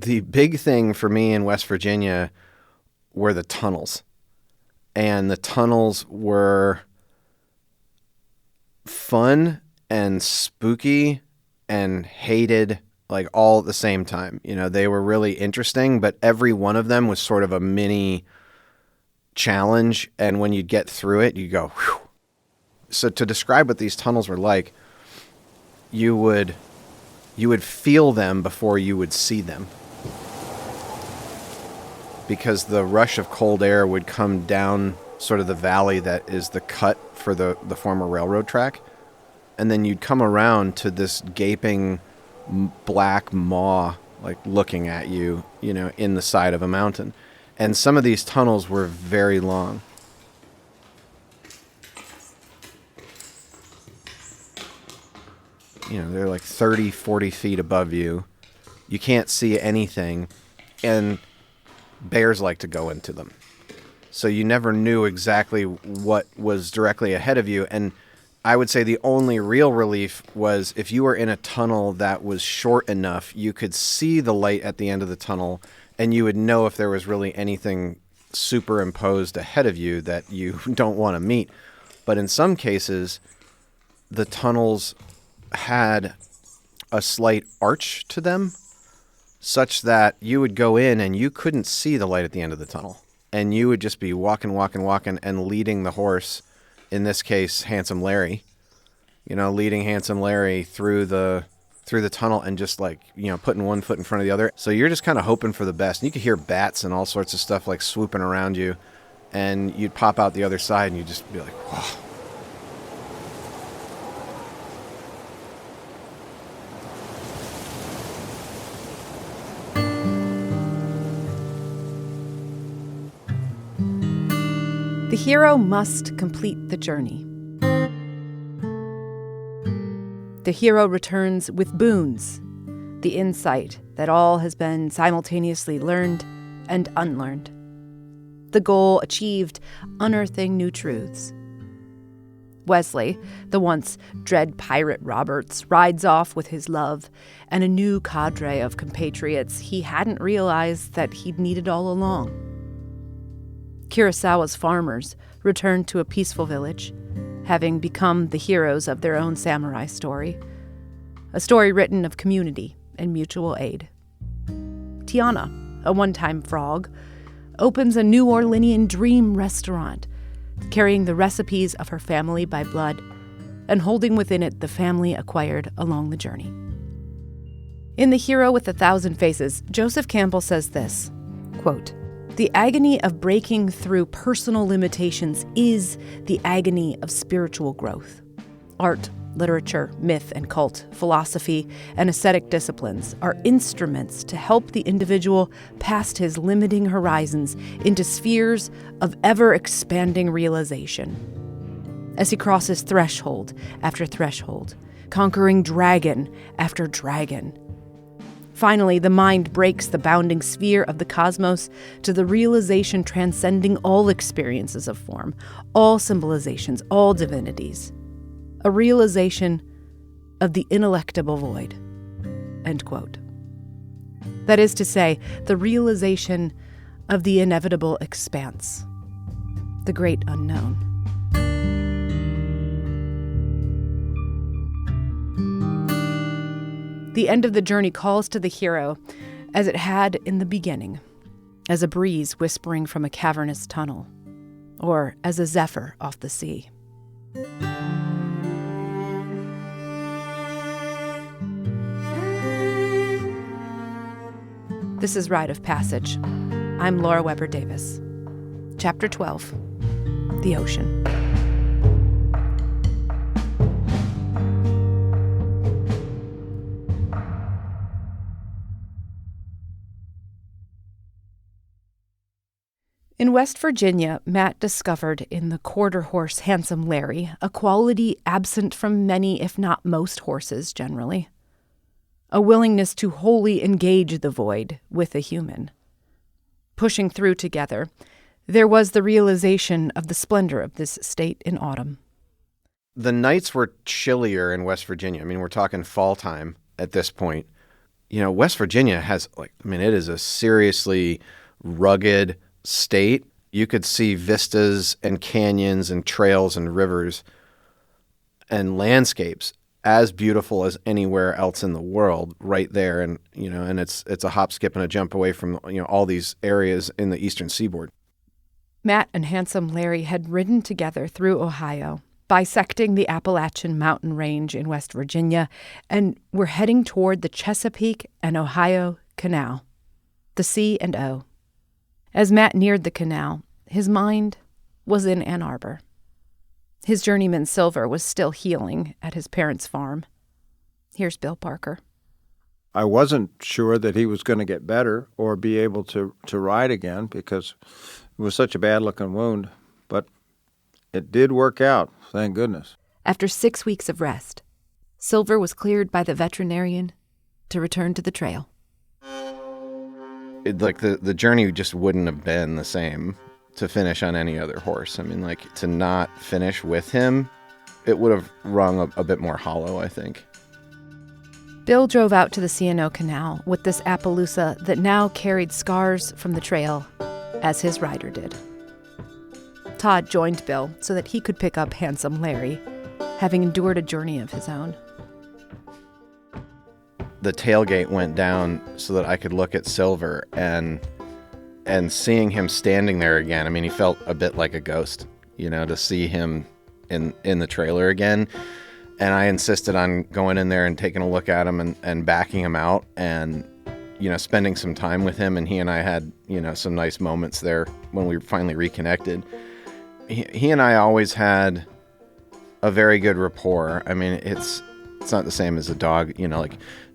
the big thing for me in West Virginia were the tunnels. And the tunnels were fun and spooky and hated, like, all at the same time. You know, they were really interesting, but every one of them was sort of a mini challenge. And when you'd get through it, you go, whew. So to describe what these tunnels were like, you would feel them before you would see them, because the rush of cold air would come down sort of the valley that is the cut for the former railroad track. And then you'd come around to this gaping black maw, like looking at you, you know, in the side of a mountain. And some of these tunnels were very long. You know, they're like 30, 40 feet above you. You can't see anything. And bears like to go into them. So you never knew exactly what was directly ahead of you. And I would say the only real relief was if you were in a tunnel that was short enough, you could see the light at the end of the tunnel, and you would know if there was really anything superimposed ahead of you that you don't want to meet. But in some cases, the tunnels had a slight arch to them, such that you would go in and you couldn't see the light at the end of the tunnel. And you would just be walking and leading the horse, in this case, Handsome Larry, you know, leading Handsome Larry through the tunnel and just, like, you know, putting one foot in front of the other. So you're just kind of hoping for the best. And you could hear bats and all sorts of stuff like swooping around you, and you'd pop out the other side and you'd just be like, whoa. The hero must complete the journey. The hero returns with boons, the insight that all has been simultaneously learned and unlearned. The goal achieved, unearthing new truths. Wesley, the once dread pirate Roberts, rides off with his love and a new cadre of compatriots he hadn't realized that he'd needed all along. Kurosawa's farmers returned to a peaceful village, having become the heroes of their own samurai story, a story written of community and mutual aid. Tiana, a one-time frog, opens a New Orleanian dream restaurant, carrying the recipes of her family by blood and holding within it the family acquired along the journey. In The Hero with a Thousand Faces, Joseph Campbell says this, quote, "The agony of breaking through personal limitations is the agony of spiritual growth. Art, literature, myth and cult, philosophy, and ascetic disciplines are instruments to help the individual past his limiting horizons into spheres of ever-expanding realization. As he crosses threshold after threshold, conquering dragon after dragon, finally, the mind breaks the bounding sphere of the cosmos to the realization transcending all experiences of form, all symbolizations, all divinities. A realization of the ineluctable void." End quote. That is to say, the realization of the inevitable expanse, the great unknown. The end of the journey calls to the hero as it had in the beginning, as a breeze whispering from a cavernous tunnel, or as a zephyr off the sea. This is Rite of Passage. I'm Laura Weber Davis. Chapter 12, The Ocean. In West Virginia, Matt discovered in the quarter horse Handsome Larry a quality absent from many, if not most, horses generally. A willingness to wholly engage the void with a human. Pushing through together, there was the realization of the splendor of this state in autumn. The nights were chillier in West Virginia. I mean, we're talking fall time at this point. West Virginia has, it is a seriously rugged state. You could see vistas and canyons and trails and rivers and landscapes as beautiful as anywhere else in the world right there. And, and it's a hop, skip, and a jump away from, all these areas in the eastern seaboard. Matt and Handsome Larry had ridden together through Ohio, bisecting the Appalachian Mountain Range in West Virginia, and were heading toward the Chesapeake and Ohio Canal, the C&O. As Matt neared the canal, his mind was in Ann Arbor. His journeyman Silver was still healing at his parents' farm. Here's Bill Parker. I wasn't sure that he was going to get better or be able to ride again because it was such a bad-looking wound, but it did work out, thank goodness. After 6 weeks of rest, Silver was cleared by the veterinarian to return to the trail. The journey just wouldn't have been the same to finish on any other horse. To not finish with him, it would have rung a bit more hollow, I think. Bill drove out to the C&O Canal with this Appaloosa that now carried scars from the trail, as his rider did. Todd joined Bill so that he could pick up Handsome Larry, having endured a journey of his own. The tailgate went down so that I could look at Silver, and seeing him standing there again, he felt a bit like a ghost, to see him in the trailer again. And I insisted on going in there and taking a look at him and backing him out and, spending some time with him. And he and I had, some nice moments there when we finally reconnected. He and I always had a very good rapport. It's not the same as a dog,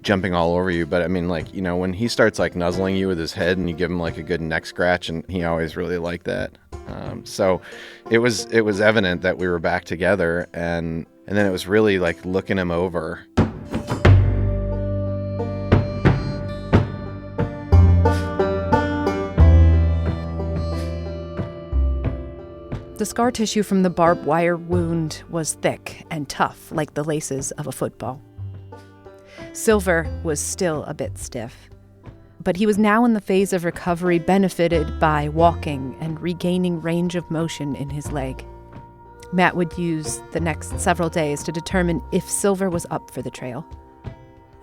jumping all over you. But when he starts nuzzling you with his head and you give him a good neck scratch, and he always really liked that. So it was evident that we were back together, and then it was really looking him over. The scar tissue from the barbed wire wound was thick and tough, like the laces of a football. Silver was still a bit stiff, but he was now in the phase of recovery benefited by walking and regaining range of motion in his leg. Matt would use the next several days to determine if Silver was up for the trail.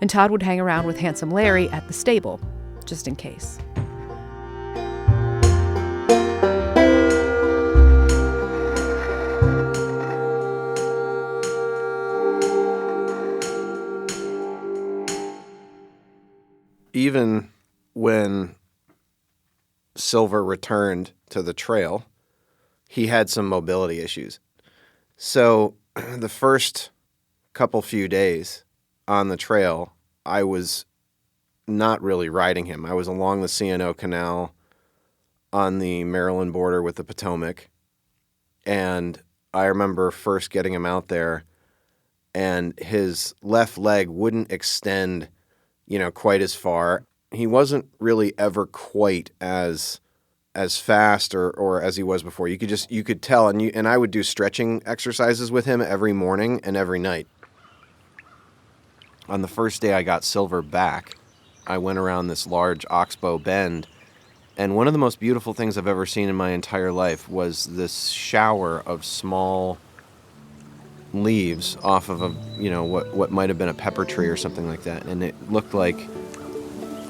And Todd would hang around with Handsome Larry at the stable, just in case. Even when Silver returned to the trail, he had some mobility issues. So the first few days on the trail, I was not really riding him. I was along the C&O Canal on the Maryland border with the Potomac. And I remember first getting him out there, and his left leg wouldn't extend quite as far. He wasn't really ever quite as fast or as he was before. You could tell, and I would do stretching exercises with him every morning and every night. On the first day I got Silver back, I went around this large oxbow bend, and one of the most beautiful things I've ever seen in my entire life was this shower of small leaves off of what might have been a pepper tree or something like that, and it looked like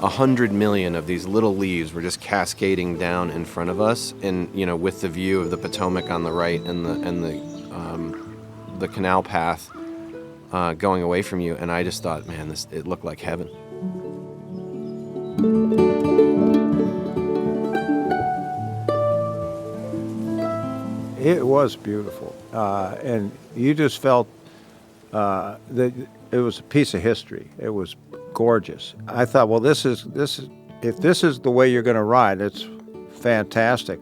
100 million of these little leaves were just cascading down in front of us, and with the view of the Potomac on the right and the canal path going away from you. And I just thought, man, it looked like heaven. It was beautiful, and you just felt that it was a piece of history. It was gorgeous. I thought, well, this is if this is the way you're going to ride, it's fantastic.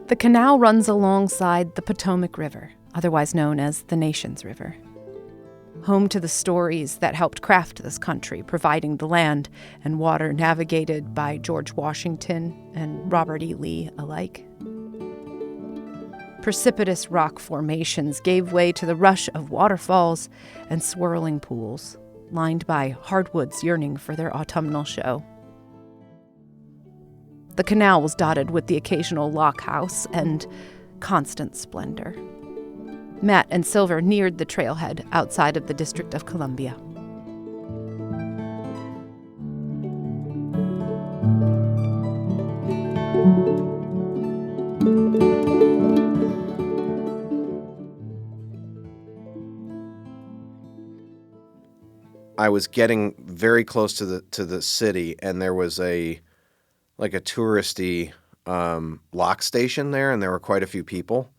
The canal runs alongside the Potomac River, otherwise known as the Nation's River. Home to the stories that helped craft this country, providing the land and water navigated by George Washington and Robert E. Lee alike. Precipitous rock formations gave way to the rush of waterfalls and swirling pools. lined by hardwoods yearning for their autumnal show. The canal was dotted with the occasional lock house and constant splendor. Matt and Silver neared the trailhead outside of the District of Columbia. I was getting very close to the city, and there was a touristy lock station there, and there were quite a few people.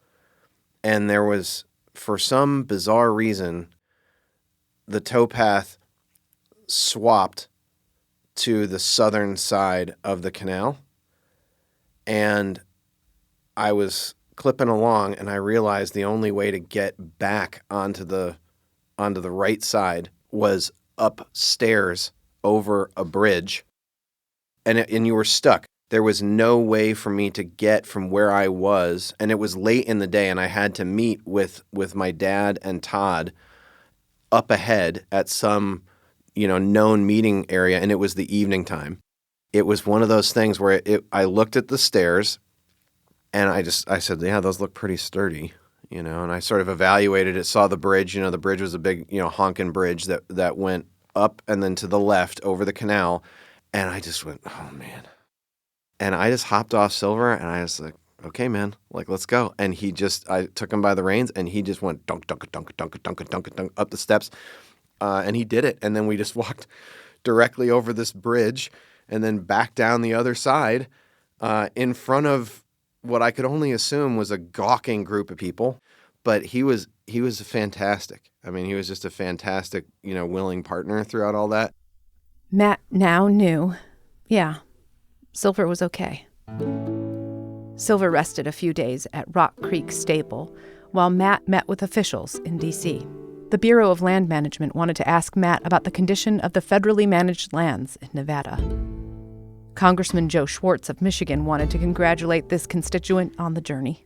And there was, for some bizarre reason, the towpath swapped to the southern side of the canal. And I was clipping along, and I realized the only way to get back onto the right side was upstairs over a bridge, and you were stuck. There was no way for me to get from where I was, and it was late in the day, and I had to meet with my dad and Todd up ahead at some, known meeting area, and it was the evening time. It was one of those things where I looked at the stairs, and I said, yeah, those look pretty sturdy. And I sort of evaluated it, saw the bridge. The bridge was a big, honking bridge that went up and then to the left over the canal. And I just went, oh, man. And I just hopped off Silver, and I was like, okay, man, let's go. And I took him by the reins, and he just went dunk, dunk, dunk, dunk, dunk, dunk, dunk up the steps. And he did it. And then we just walked directly over this bridge and then back down the other side in front of what I could only assume was a gawking group of people, but he was fantastic. I mean, he was just a fantastic, willing partner throughout all that. Matt now knew, Silver was okay. Silver rested a few days at Rock Creek Stable while Matt met with officials in D.C. The Bureau of Land Management wanted to ask Matt about the condition of the federally managed lands in Nevada. Congressman Joe Schwartz of Michigan wanted to congratulate this constituent on the journey.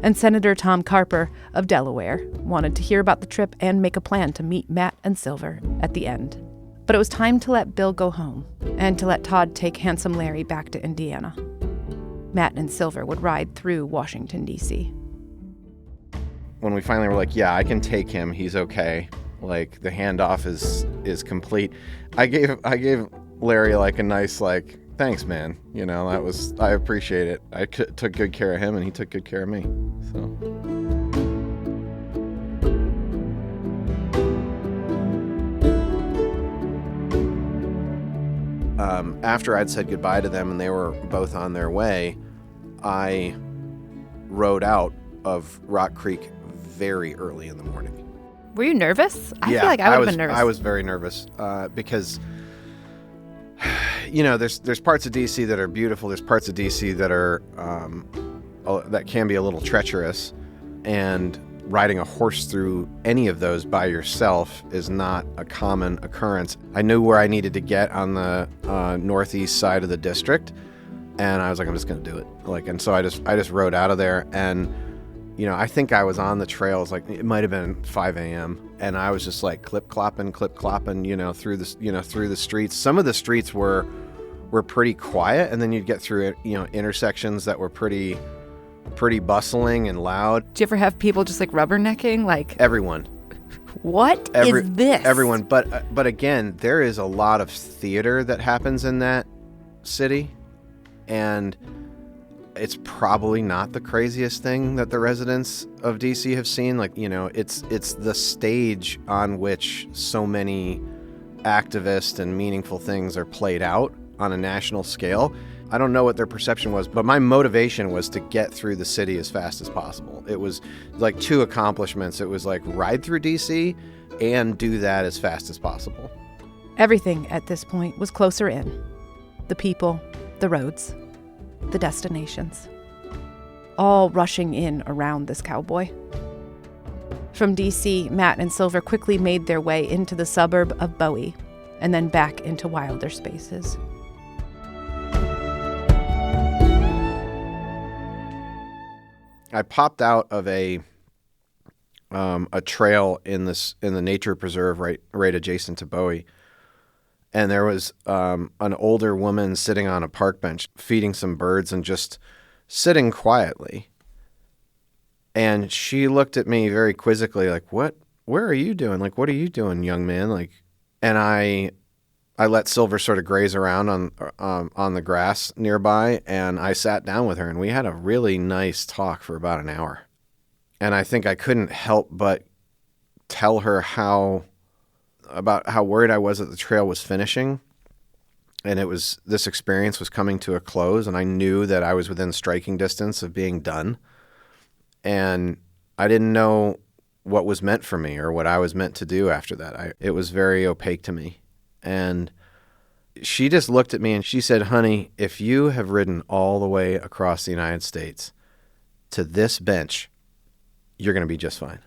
And Senator Tom Carper of Delaware wanted to hear about the trip and make a plan to meet Matt and Silver at the end. But it was time to let Bill go home and to let Todd take Handsome Larry back to Indiana. Matt and Silver would ride through Washington, D.C. When we finally were like, yeah, I can take him, he's okay. The handoff is complete. I gave Larry a nice thanks, man. I appreciate it. I took good care of him, and he took good care of me. So. After I'd said goodbye to them and they were both on their way, I rode out of Rock Creek very early in the morning. Were you nervous? I feel like I would have been nervous. I was very nervous because, there's parts of D.C. that are beautiful. There's parts of D.C. that are that can be a little treacherous, and riding a horse through any of those by yourself is not a common occurrence. I knew where I needed to get on the northeast side of the district, and I was like, I'm just going to do it. And so I just rode out of there, and I think I was on the trails, it might have been 5 a.m. and I was just clip clopping, through the streets. Some of the streets were pretty quiet, and then you'd get through intersections that were pretty bustling and loud. Do you ever have people just rubbernecking? Everyone. What is this? Everyone. But again, there is a lot of theater that happens in that city, and it's probably not the craziest thing that the residents of DC have seen. It's the stage on which so many activist and meaningful things are played out on a national scale. I don't know what their perception was, but my motivation was to get through the city as fast as possible. It was two accomplishments. It was ride through DC and do that as fast as possible. Everything at this point was closer in. The people, the roads, the destinations. All rushing in around this cowboy. From DC, Matt and Silver quickly made their way into the suburb of Bowie and then back into wilder spaces. I popped out of a a trail in the nature preserve right adjacent to Bowie. And there was an older woman sitting on a park bench feeding some birds and just sitting quietly. And she looked at me very quizzically, like, where are you doing? Like, what are you doing, young man? Like, and I let Silver sort of graze around on the grass nearby, and I sat down with her, and we had a really nice talk for about an hour. And I think I couldn't help but tell her about how worried I was that the trail was finishing, and this experience was coming to a close, and I knew that I was within striking distance of being done. And I didn't know what was meant for me or what I was meant to do after that. It was very opaque to me. And she just looked at me and she said, "Honey, if you have ridden all the way across the United States to this bench, you're going to be just fine."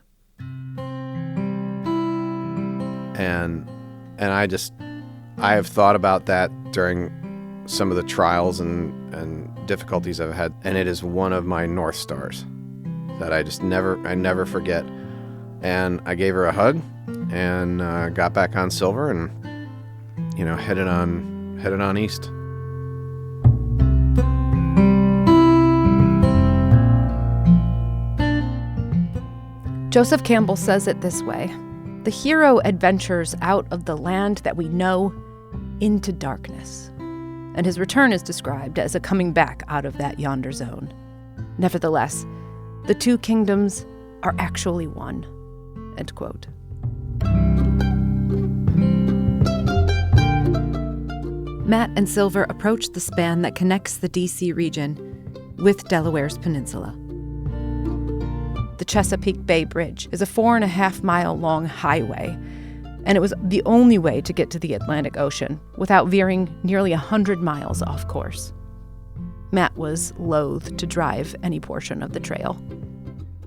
And I have thought about that during some of the trials and difficulties I've had, and it is one of my North Stars that I never forget. And I gave her a hug and got back on Silver and, headed on east. Joseph Campbell says it this way: the hero adventures out of the land that we know into darkness. And his return is described as a coming back out of that yonder zone. Nevertheless, the two kingdoms are actually one. End quote. Matt and Silver approach the span that connects the D.C. region with Delaware's peninsula. The Chesapeake Bay Bridge is a 4.5-mile-long highway, and it was the only way to get to the Atlantic Ocean without veering nearly 100 miles off course. Matt was loath to drive any portion of the trail.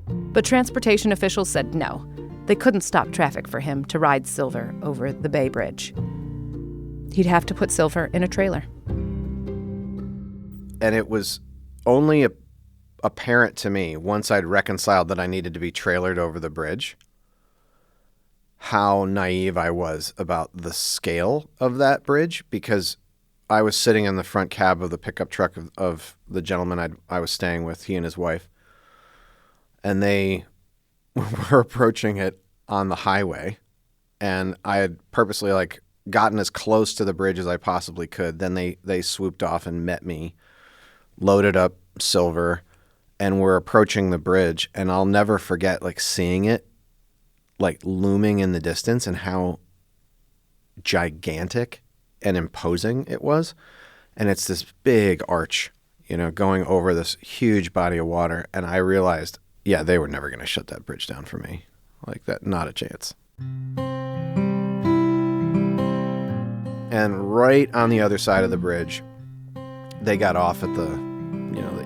But transportation officials said no. They couldn't stop traffic for him to ride Silver over the Bay Bridge. He'd have to put Silver in a trailer. And it was only apparent to me, once I'd reconciled that I needed to be trailered over the bridge, how naive I was about the scale of that bridge, because I was sitting in the front cab of the pickup truck of the gentleman I was staying with, he and his wife, and they were approaching it on the highway, and I had purposely gotten as close to the bridge as I possibly could. Then they swooped off and met me, loaded up Silver, and we're approaching the bridge, and I'll never forget seeing it looming in the distance and how gigantic and imposing it was. And it's this big arch, going over this huge body of water. And I realized, yeah, they were never going to shut that bridge down for me. That, not a chance. And right on the other side of the bridge, they got off at the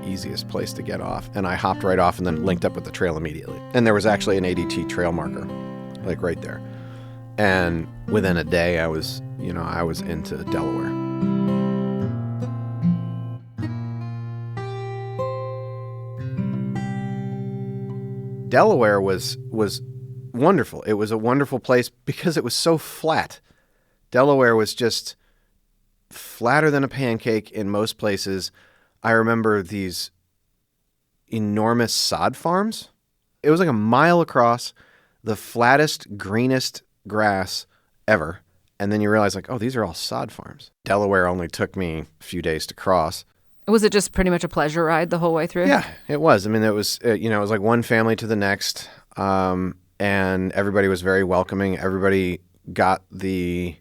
easiest place to get off. And I hopped right off and then linked up with the trail immediately. And there was actually an ADT trail marker, right there. And within a day, I was into Delaware. Delaware was wonderful. It was a wonderful place because it was so flat. Delaware was just flatter than a pancake in most places. I remember these enormous sod farms. It was a mile across, the flattest, greenest grass ever. And then you realize, oh, these are all sod farms. Delaware only took me a few days to cross. Was it just pretty much a pleasure ride the whole way through? Yeah, it was. I mean, it was, it was like one family to the next. And everybody was very welcoming. Everybody got the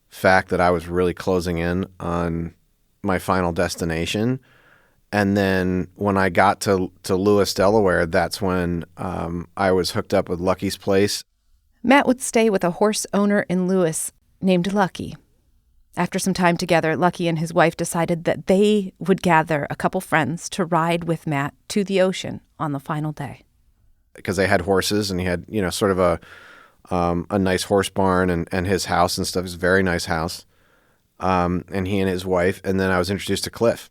fact that I was really closing in on my final destination. And then when I got to Lewis, Delaware, that's when I was hooked up with Lucky's place. Matt would stay with a horse owner in Lewis named Lucky. After some time together, Lucky and his wife decided that they would gather a couple friends to ride with Matt to the ocean on the final day. Because they had horses, and he had, sort of a nice horse barn and his house and stuff. It was a very nice house. And he and his wife. And then I was introduced to Cliff.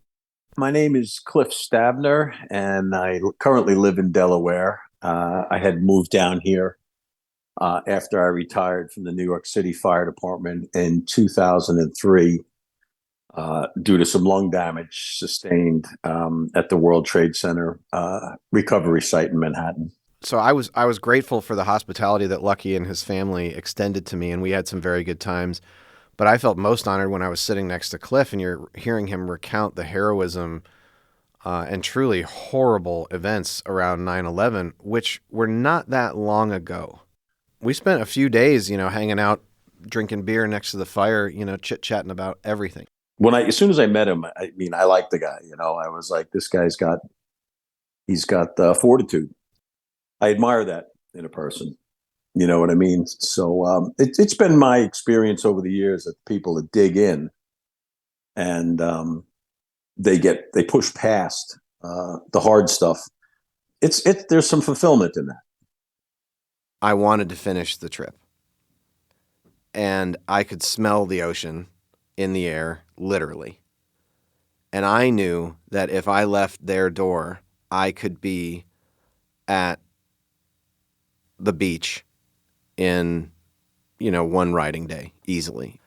My name is Cliff Stabner, and I currently live in Delaware. I had moved down here after I retired from the New York City Fire Department in 2003 due to some lung damage sustained at the World Trade Center recovery site in Manhattan. So I was grateful for the hospitality that Lucky and his family extended to me, and we had some very good times. But I felt most honored when I was sitting next to Cliff and you're hearing him recount the heroism and truly horrible events around 9/11, which were not that long ago. We spent a few days, hanging out, drinking beer next to the fire, chit-chatting about everything. As soon as I met him, I liked the guy. I was like, this guy's he's got fortitude. I admire that in a person. You know what I mean? So it's been my experience over the years that people that dig in and they push past the hard stuff. There's some fulfillment in that. I wanted to finish the trip, and I could smell the ocean in the air, literally. And I knew that if I left their door, I could be at the beach in, one riding day easily.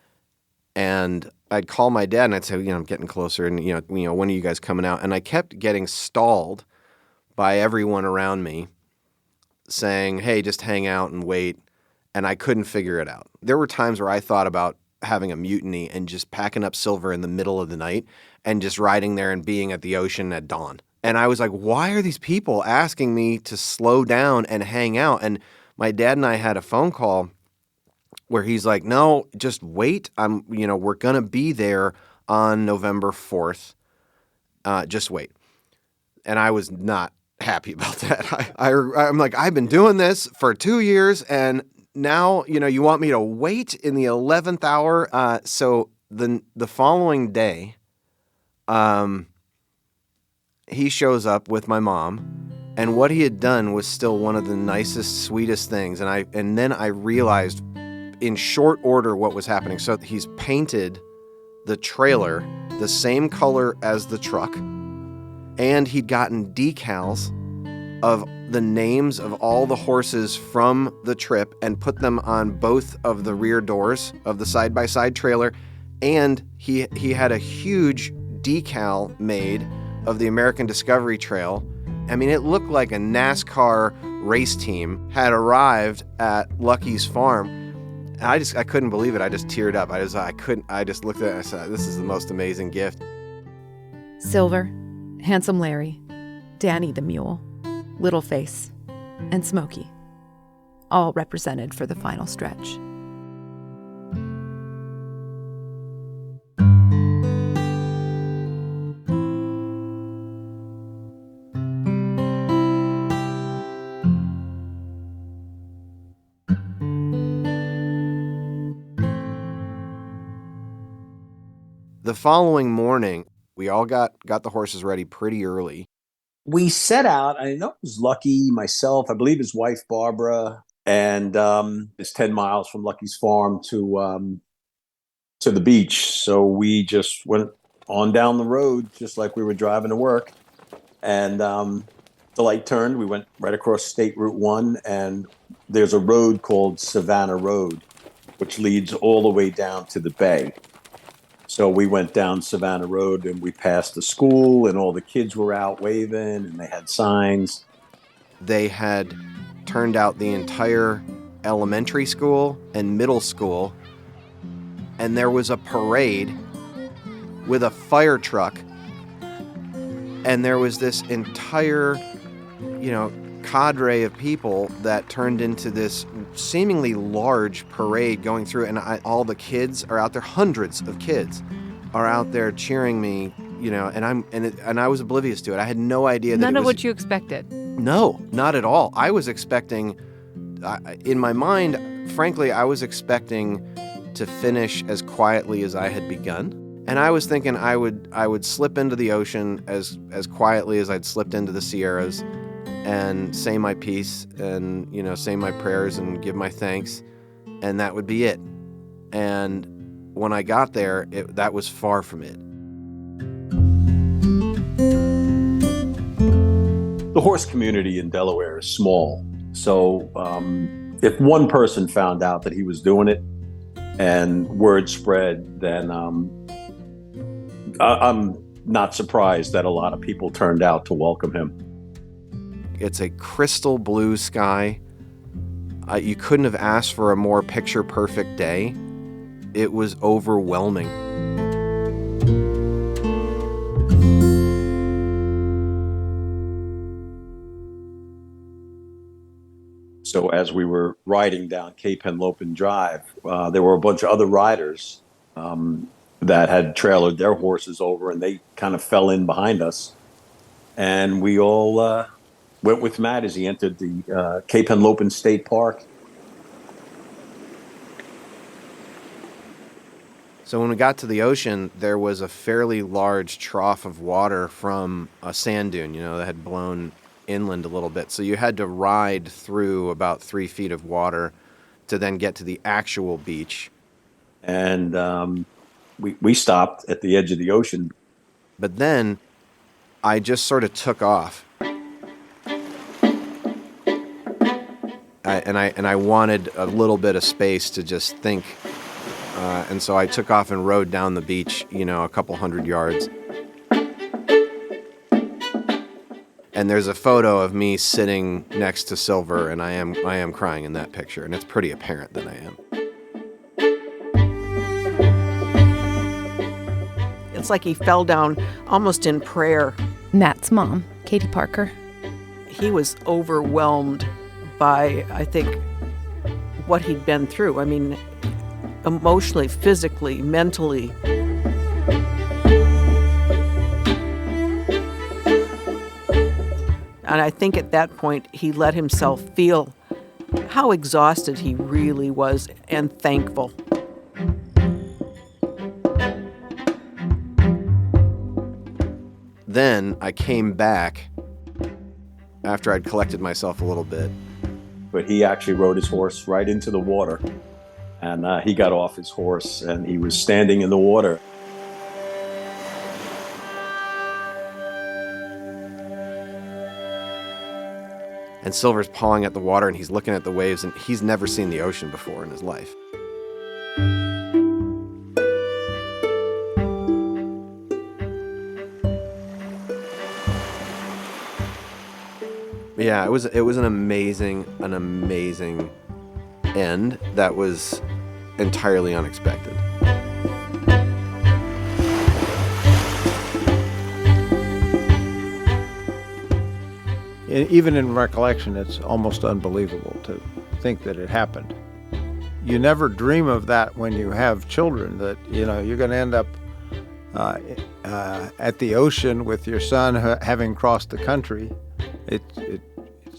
And I'd call my dad and I'd say, I'm getting closer, and, when are you guys coming out? And I kept getting stalled by everyone around me saying, hey, just hang out and wait. And I couldn't figure it out. There were times where I thought about having a mutiny and just packing up Silver in the middle of the night and just riding there and being at the ocean at dawn. And I was like, why are these people asking me to slow down and hang out? And my dad and I had a phone call where he's like, no, just wait. We're going to be there on November 4th. Just wait. And I was not happy about that. I'm like, I've been doing this for 2 years, and now, you want me to wait in the 11th hour. So the following day, he shows up with my mom, and what he had done was still one of the nicest, sweetest things. And then I realized in short order what was happening. So he's painted the trailer the same color as the truck, and he'd gotten decals of the names of all the horses from the trip and put them on both of the rear doors of the side-by-side trailer. And he had a huge decal made of the American Discovery Trail. I mean, it looked like a NASCAR race team had arrived at Lucky's farm. And I couldn't believe it. I just teared up. I just looked at it and I said, this is the most amazing gift. Silver, Handsome Larry, Danny the Mule, Littleface, and Smokey, all represented for the final stretch. The following morning, we all got the horses ready pretty early. We set out. I know it was Lucky, myself, I believe his wife Barbara, and it's 10 miles from Lucky's farm to the beach. So we just went on down the road, just like we were driving to work. And the light turned. We went right across State Route 1, and there's a road called Savannah Road, which leads all the way down to the bay. So we went down Savannah Road and we passed the school, and all the kids were out waving and they had signs. They had turned out the entire elementary school and middle school, and there was a parade with a fire truck, and there was this entire, cadre of people that turned into this seemingly large parade going through, and all the kids are out there. Hundreds of kids are out there cheering me, and I was oblivious to it. I had no idea that None of what you expected. No, not at all. I was expecting, in my mind, frankly, I was expecting to finish as quietly as I had begun. And I was thinking I would slip into the ocean as quietly as I'd slipped into the Sierras, and say my piece and, say my prayers and give my thanks, and that would be it. And when I got there, that was far from it. The horse community in Delaware is small. So if one person found out that he was doing it and word spread, then I'm not surprised that a lot of people turned out to welcome him. It's a crystal blue sky. You couldn't have asked for a more picture-perfect day. It was overwhelming. So as we were riding down Cape Henlopen Drive, there were a bunch of other riders that had trailered their horses over, and they kind of fell in behind us. And we all went with Matt as he entered the Cape Henlopen State Park. So when we got to the ocean, there was a fairly large trough of water from a sand dune, that had blown inland a little bit. So you had to ride through about 3 feet of water to then get to the actual beach. And we stopped at the edge of the ocean. But then I just sort of took off. I wanted a little bit of space to just think. And so I took off and rode down the beach, a couple hundred yards. And there's a photo of me sitting next to Silver, and I am crying in that picture, and it's pretty apparent that I am. It's like he fell down almost in prayer. Nat's mom, Katie Parker. He was overwhelmed by, I think, what he'd been through. I mean, emotionally, physically, mentally. And I think at that point, he let himself feel how exhausted he really was and thankful. Then I came back after I'd collected myself a little bit. But he actually rode his horse right into the water. And he got off his horse and he was standing in the water. And Silver's pawing at the water and he's looking at the waves, and he's never seen the ocean before in his life. Yeah, it was an amazing end that was entirely unexpected. Even in recollection, it's almost unbelievable to think that it happened. You never dream of that when you have children, that you're going to end up at the ocean with your son having crossed the country. It's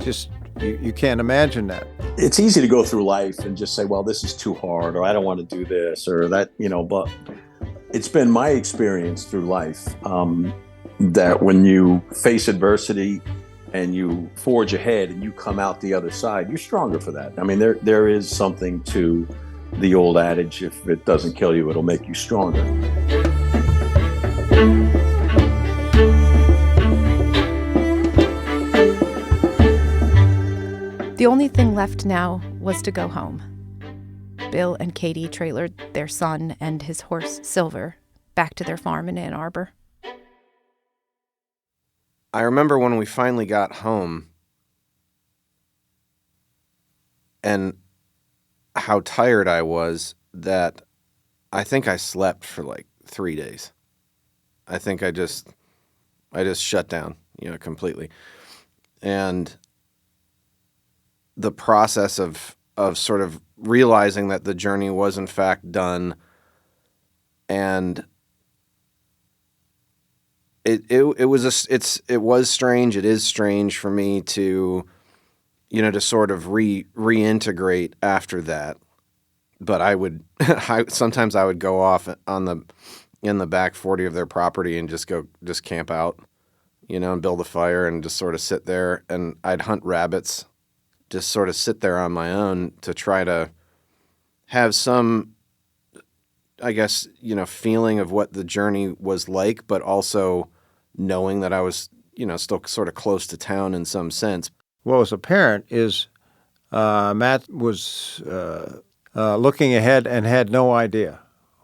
just you can't imagine that. It's easy to go through life and just say, well, this is too hard, or I don't want to do this or that, but it's been my experience through life that when you face adversity and you forge ahead and you come out the other side, you're stronger for that. I mean, there is something to the old adage, if it doesn't kill you, it'll make you stronger. The only thing left now was to go home. Bill and Katie trailered their son and his horse, Silver, back to their farm in Ann Arbor. I remember when we finally got home and how tired I was, that I think I slept for like 3 days. I think I just shut down, completely. And the process of sort of realizing that the journey was in fact done, and it was strange. It is strange for me to, to sort of reintegrate after that. But sometimes I would go off in the back 40 of their property and just camp out, and build a fire and just sort of sit there, and I'd hunt rabbits, just sort of sit there on my own to try to have some, I guess, feeling of what the journey was like, but also knowing that I was still sort of close to town in some sense. What was apparent is Matt was looking ahead and had no idea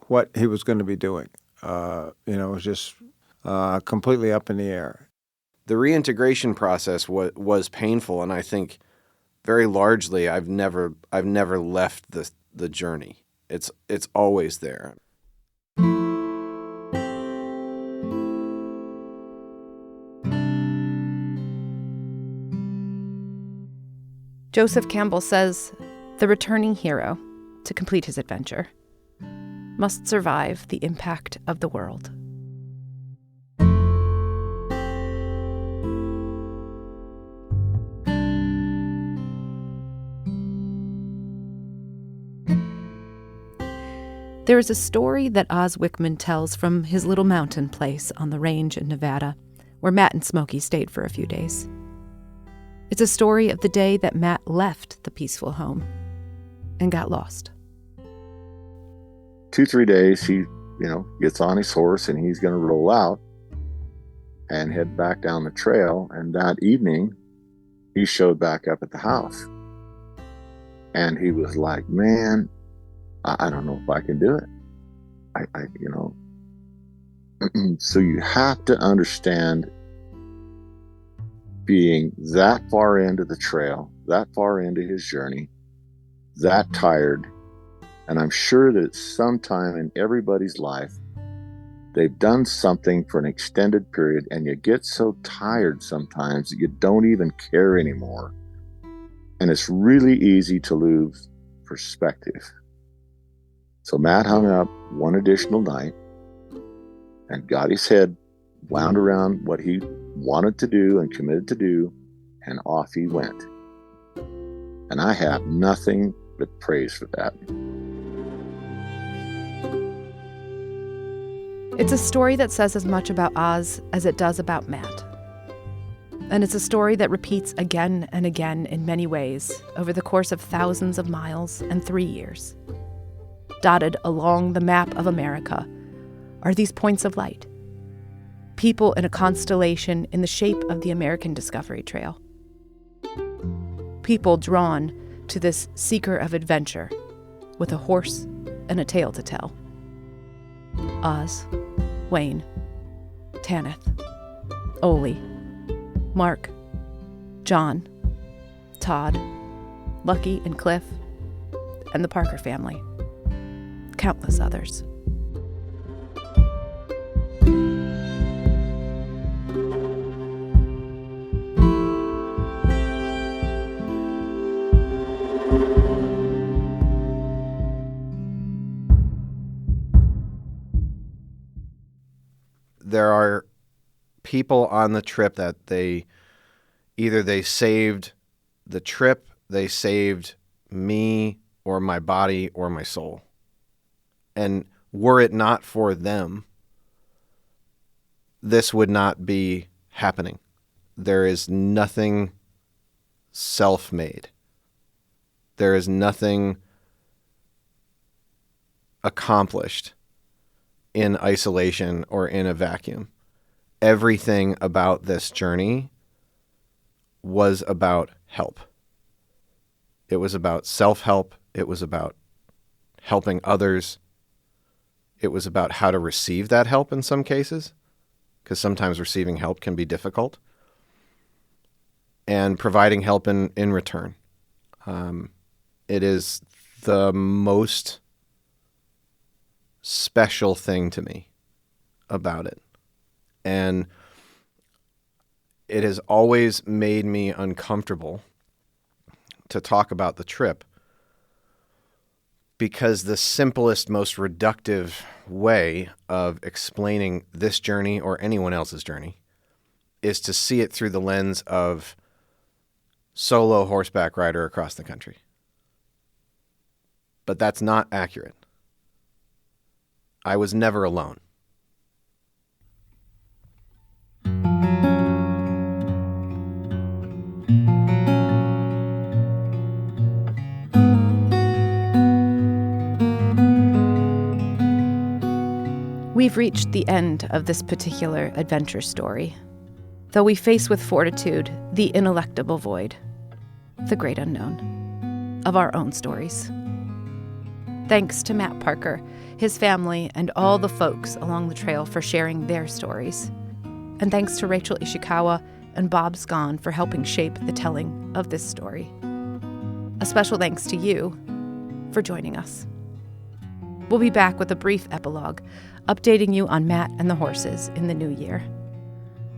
what he was going to be doing. It was just completely up in the air. The reintegration process was painful, and I think very largely I've never left the journey. It's always there. Joseph Campbell says the returning hero, to complete his adventure, must survive the impact of the world. There is a story that Oz Wickman tells from his little mountain place on the range in Nevada, where Matt and Smokey stayed for a few days. It's a story of the day that Matt left the peaceful home and got lost. 2-3 days, he, gets on his horse and he's going to roll out and head back down the trail. And that evening, he showed back up at the house. And he was like, man, I don't know if I can do it. So you have to understand being that far into the trail, that far into his journey, that tired. And I'm sure that sometime in everybody's life, they've done something for an extended period and you get so tired sometimes that you don't even care anymore. And it's really easy to lose perspective. So Matt hung up one additional night and got his head wound around what he wanted to do and committed to do, and off he went. And I have nothing but praise for that. It's a story that says as much about Oz as it does about Matt. And it's a story that repeats again and again in many ways over the course of thousands of miles and 3 years. Dotted along the map of America are these points of light. People in a constellation in the shape of the American Discovery Trail. People drawn to this seeker of adventure with a horse and a tale to tell. Oz, Wayne, Tanith, Ole, Mark, John, Todd, Lucky and Cliff, and the Parker family. Countless others. There are people on the trip that either they saved the trip, they saved me or my body or my soul. And were it not for them, this would not be happening. There is nothing self-made. There is nothing accomplished in isolation or in a vacuum. Everything about this journey was about help. It was about self-help. It was about helping others. It was about how to receive that help in some cases, because sometimes receiving help can be difficult, and providing help in return. It is the most special thing to me about it. And it has always made me uncomfortable to talk about the trip, because the simplest, most reductive way of explaining this journey or anyone else's journey is to see it through the lens of solo horseback rider across the country. But that's not accurate. I was never alone. We've reached the end of this particular adventure story. though we face with fortitude the ineluctable void, the great unknown, of our own stories. Thanks to Matt Parker, his family, and all the folks along the trail for sharing their stories. And thanks to Rachel Ishikawa and Bob Scon for helping shape the telling of this story. A special thanks to you for joining us. We'll be back with a brief epilogue, updating you on Matt and the horses in the new year.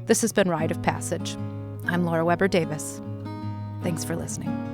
This has been Rite of Passage. I'm Laura Weber Davis. Thanks for listening.